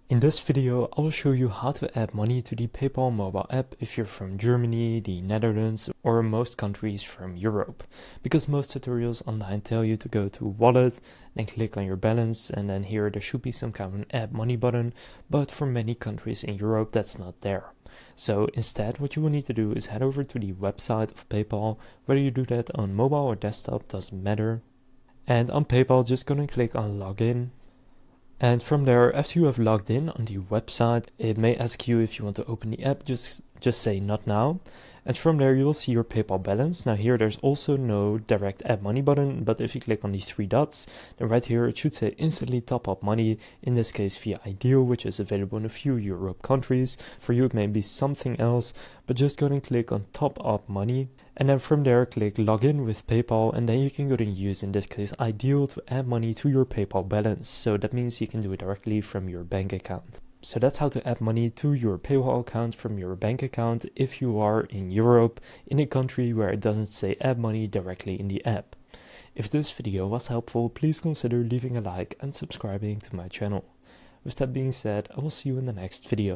In this video, I will show you how to add money to the PayPal mobile app if you're from Germany, the Netherlands, or most countries from Europe. Because most tutorials online tell you to go to Wallet, then click on your balance, and then here there should be some kind of an add money button, but for many countries in Europe that's not there. So instead what you will need to do is head over to the website of PayPal. Whether you do that on mobile or desktop doesn't matter. And on PayPal, just gonna click on login. And from there, after you have logged in on the website, it may ask you if you want to open the app, just say not now. And from there you will see your PayPal balance. Now here there's also no direct add money button, but if you click on the three dots, then right here it should say instantly top up money, in this case via Ideal, which is available in a few Europe countries. For you it may be something else, but just go and click on top up money. And then from there click login with PayPal, and then you can go and use, in this case, Ideal to add money to your PayPal balance. So that means you can do it directly from your bank account. So that's how to add money to your PayPal account from your bank account if you are in Europe, in a country where it doesn't say add money directly in the app. If this video was helpful, please consider leaving a like and subscribing to my channel. With that being said, I will see you in the next video.